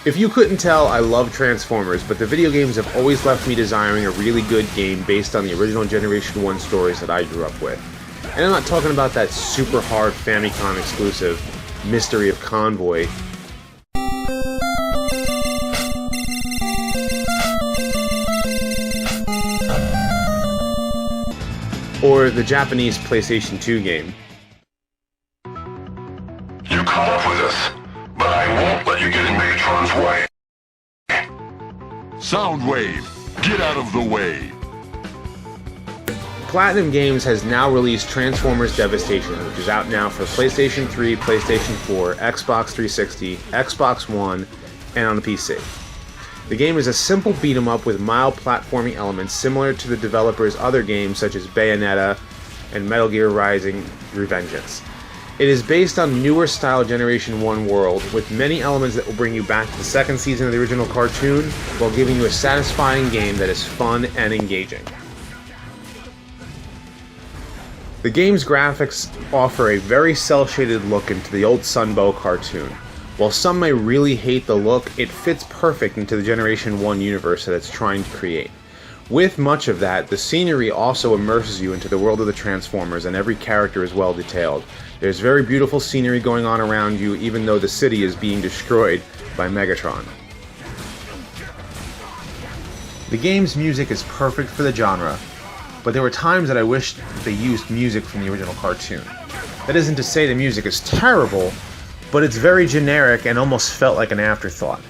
If you couldn't tell, I love Transformers, but the video games have always left me desiring a really good game based on the original Generation 1 stories that I grew up with. And I'm not talking about that super hard Famicom exclusive Mystery of Convoy, or the Japanese PlayStation 2 game. You caught up with us, but I won't let you get in Megatron's way. Soundwave, get out of the way. Platinum Games has now released Transformers Devastation, which is out now for PlayStation 3, PlayStation 4, Xbox 360, Xbox One, and on the PC. The game is a simple beat-em-up with mild platforming elements similar to the developer's other games such as Bayonetta and Metal Gear Rising: Revengeance. It is based on newer style Generation 1 world with many elements that will bring you back to the second season of the original cartoon while giving you a satisfying game that is fun and engaging. The game's graphics offer a very cel-shaded look into the old Sunbow cartoon. While some may really hate the look, it fits perfect into the Generation 1 universe that it's trying to create. With much of that, the scenery also immerses you into the world of the Transformers, and every character is well detailed. There's very beautiful scenery going on around you, even though the city is being destroyed by Megatron. The game's music is perfect for the genre, but there were times that I wished they used music from the original cartoon. That isn't to say the music is terrible, but it's very generic and almost felt like an afterthought.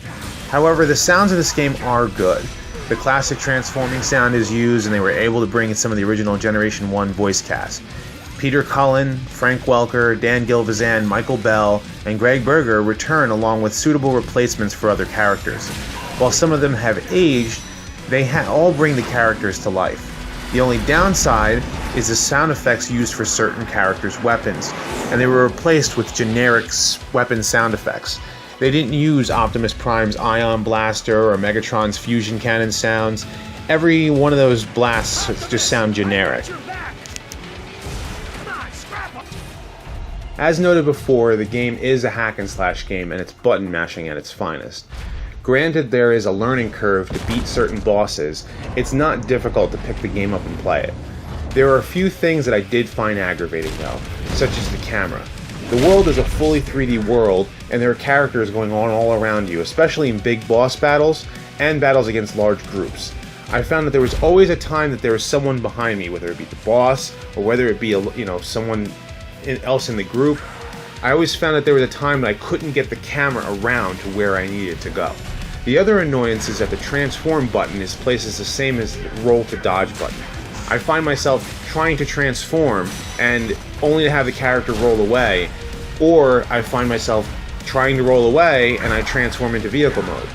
However, the sounds of this game are good. The classic transforming sound is used, and they were able to bring in some of the original Generation 1 voice cast. Peter Cullen, Frank Welker, Dan Gilvezan, Michael Bell, and Greg Berger return along with suitable replacements for other characters. While some of them have aged, they all bring the characters to life. The only downside is the sound effects used for certain characters' weapons, and they were replaced with generic weapon sound effects. They didn't use Optimus Prime's ion blaster or Megatron's fusion cannon sounds. Every one of those blasts just sound generic. As noted before, the game is a hack and slash game, and it's button mashing at its finest. Granted, there is a learning curve to beat certain bosses. It's not difficult to pick the game up and play it. There are a few things that I did find aggravating though, such as the camera. The world is a fully 3D world, and there are characters going on all around you, especially in big boss battles and battles against large groups. I found that there was always a time that there was someone behind me, whether it be the boss or whether it be someone else in the group. I always found that there was a time that I couldn't get the camera around to where I needed to go. The other annoyance is that the transform button is placed as the same as the roll to dodge button. I find myself trying to transform and only to have the character roll away, or I find myself trying to roll away and I transform into vehicle mode.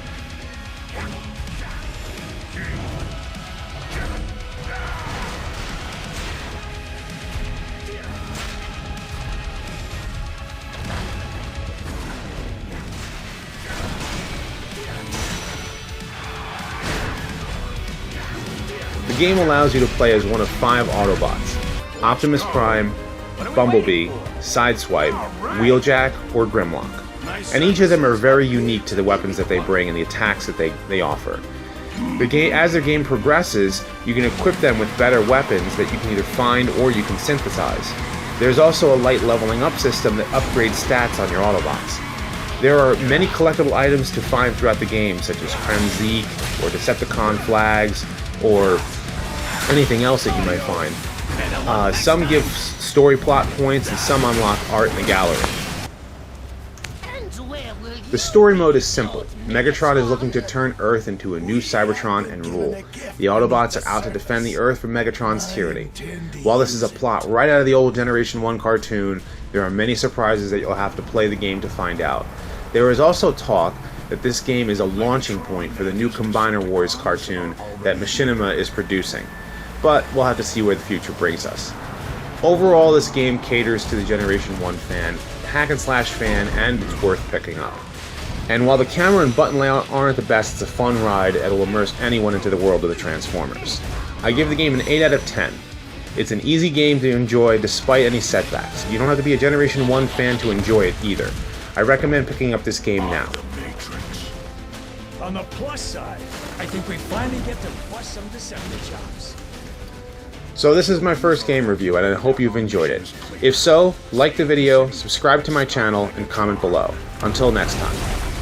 The game allows you to play as one of 5 Autobots: Optimus Prime, Bumblebee, Sideswipe, Wheeljack, or Grimlock. And each of them are very unique to the weapons that they bring and the attacks that they offer. As the game progresses, you can equip them with better weapons that you can either find or you can synthesize. There's also a light leveling up system that upgrades stats on your Autobots. There are many collectible items to find throughout the game, such as Kremzeek, or Decepticon flags, or anything else that you might find. Some give story plot points, and some unlock art in the gallery. The story mode is simple. Megatron is looking to turn Earth into a new Cybertron and rule. The Autobots are out to defend the Earth from Megatron's tyranny. While this is a plot right out of the old Generation 1 cartoon, there are many surprises that you'll have to play the game to find out. There is also talk that this game is a launching point for the new Combiner Wars cartoon that Machinima is producing, but we'll have to see where the future brings us. Overall, this game caters to the Generation 1 fan, hack and slash fan, and it's worth picking up. And while the camera and button layout aren't the best, it's a fun ride that will immerse anyone into the world of the Transformers. I give the game an 8 out of 10. It's an easy game to enjoy despite any setbacks. You don't have to be a Generation 1 fan to enjoy it either. I recommend picking up this game now. On the plus side, I think we finally get to bust some assembly chops. So this is my first game review, and I hope you've enjoyed it. If so, like the video, subscribe to my channel, and comment below. Until next time.